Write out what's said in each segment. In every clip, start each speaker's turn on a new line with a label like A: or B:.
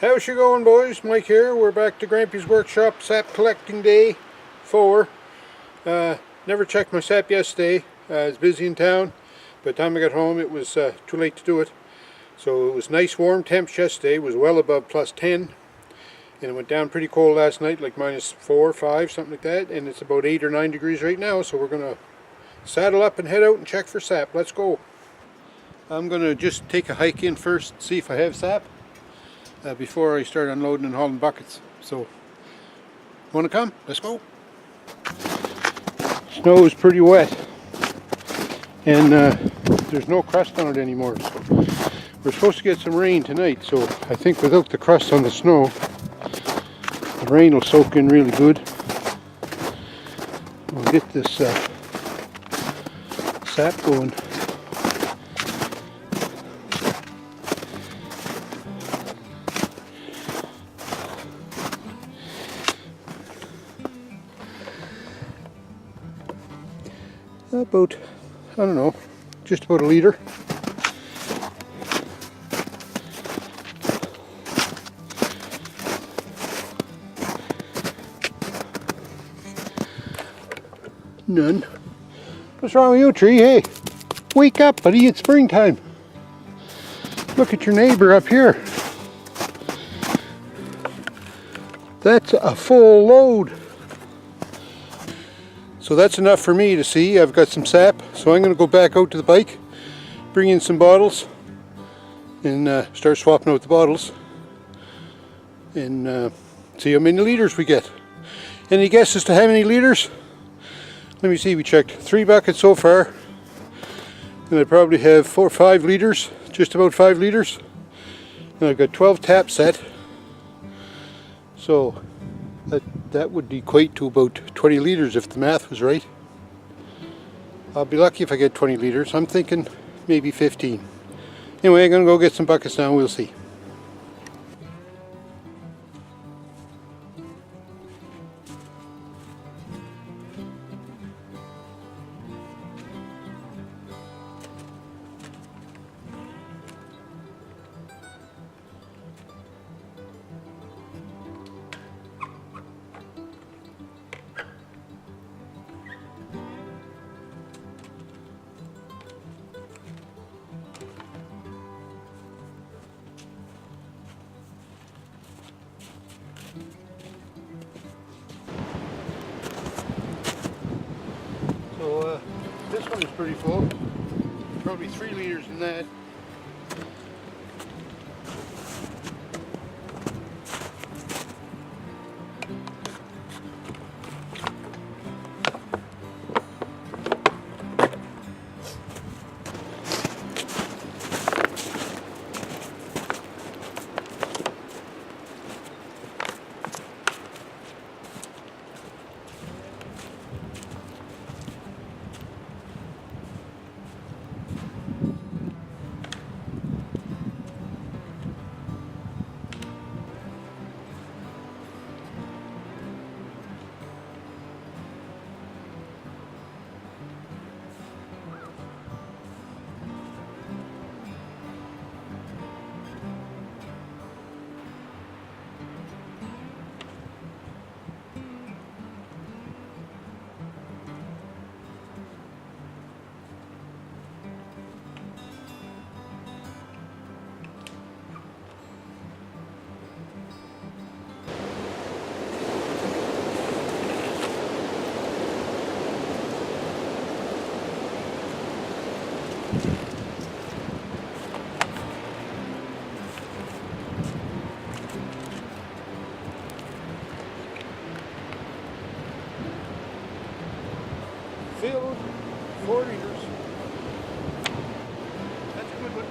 A: How's you going, boys? Mike here. We're back to Grampy's workshop, sap collecting day 4. Never checked my sap yesterday. I was busy in town. By the time I got home it was too late to do it. So it was nice warm temps yesterday. It was well above +10. And it went down pretty cold last night, like -4, 5, something like that. And it's about 8 or 9 degrees right now. So we're going to saddle up and head out and check for sap. Let's go. I'm going to just take a hike in first, see if I have sap. Before I start unloading and hauling buckets. So, want to come? Let's go. Snow is pretty wet, and there's no crust on it anymore. So we're supposed to get some rain tonight, so I think without the crust on the snow, the rain will soak in really good. We'll get this sap going. About, I don't know, just about a liter. None. What's wrong with you, tree? Hey, wake up, buddy, it's springtime. Look at your neighbor up here. That's a full load. So that's enough for me to see. I've got some sap, so I'm going to go back out to the bike, bring in some bottles, and start swapping out the bottles, and see how many liters we get. Any guess as to how many liters? Let me see, we checked 3 buckets so far, and I probably have 4 or 5 liters, just about 5 liters, and I've got 12 taps set, so that would equate to about 20 liters if the math was right. I'll be lucky if I get 20 liters. I'm thinking maybe 15. Anyway, I'm going to go get some buckets now, we'll see. So this one is pretty full, probably 3 liters in that. Filled 4 liters. That's a good one.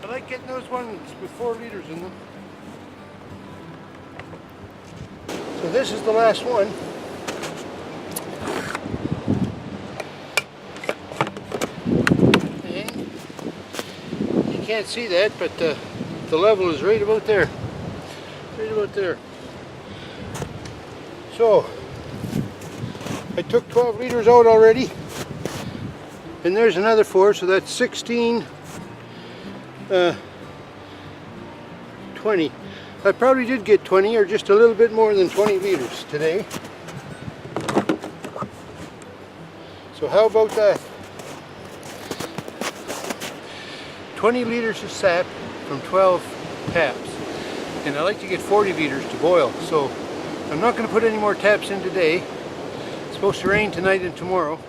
A: I like getting those ones with 4 liters in them. So this is the last one. And you can't see that, but the level is right about there. Right about there. So I took 12 liters out already, and there's another 4, so that's 16, 20. I probably did get 20, or just a little bit more than 20 liters today. So how about that? 20 liters of sap from 12 taps. And I like to get 40 liters to boil, so I'm not going to put any more taps in today. It's supposed to rain tonight and tomorrow,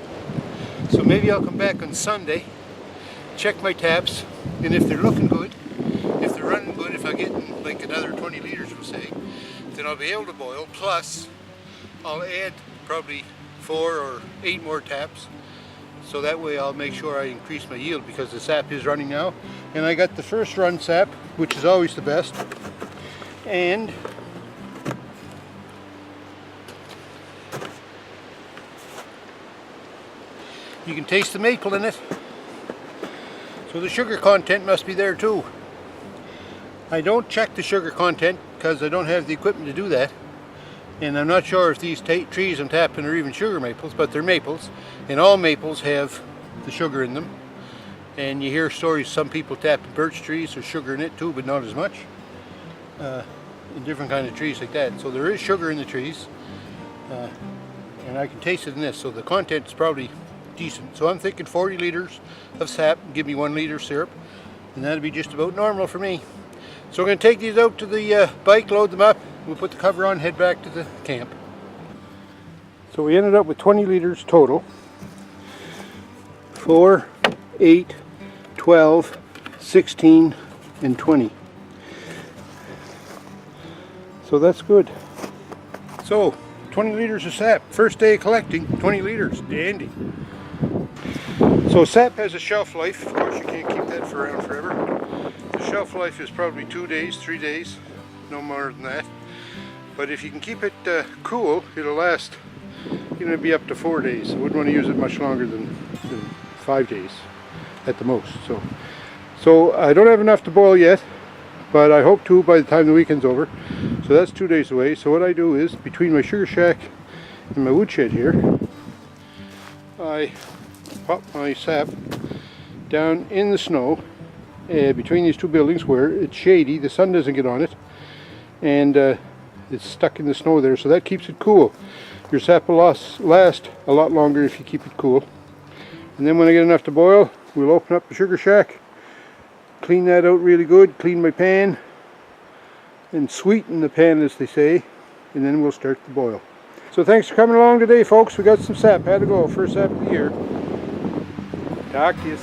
A: so maybe I'll come back on Sunday, check my taps, and if they're looking good, if they're running good, if I get like another 20 liters, we'll say, then I'll be able to boil. Plus I'll add probably 4 or 8 more taps, so that way I'll make sure I increase my yield, because the sap is running now, and I got the first run sap, which is always the best. And you can taste the maple in it, so the sugar content must be there too. I don't check the sugar content because I don't have the equipment to do that, and I'm not sure if these trees I'm tapping are even sugar maples, but they're maples, and all maples have the sugar in them. And you hear stories, some people tapping birch trees, there's sugar in it too, but not as much. In different kind of trees like that. So there is sugar in the trees, and I can taste it in this, so the content is probably decent. So I'm thinking 40 liters of sap, give me 1 liter syrup, and that'll be just about normal for me. So we're going to take these out to the bike, load them up, we'll put the cover on, head back to the camp. So we ended up with 20 liters total. 4, 8, 12, 16, and 20. So that's good. So 20 liters of sap, first day of collecting, 20 liters, dandy. So sap has a shelf life, of course you can't keep that around forever. The shelf life is probably 2 days, 3 days, no more than that. But if you can keep it cool, it'll last, you know, be up to 4 days. I wouldn't want to use it much longer than 5 days at the most. So I don't have enough to boil yet, but I hope to by the time the weekend's over. So that's 2 days away. So what I do is, between my sugar shack and my woodshed here, I pop my sap down in the snow between these two buildings where it's shady, the sun doesn't get on it, and it's stuck in the snow there, so that keeps it cool. Your sap will last a lot longer if you keep it cool. And then when I get enough to boil, we'll open up the sugar shack, clean that out really good, clean my pan, and sweeten the pan, as they say, and then we'll start the boil. So thanks for coming along today, folks. We got some sap. Had to go, first sap of the year. Talk to you.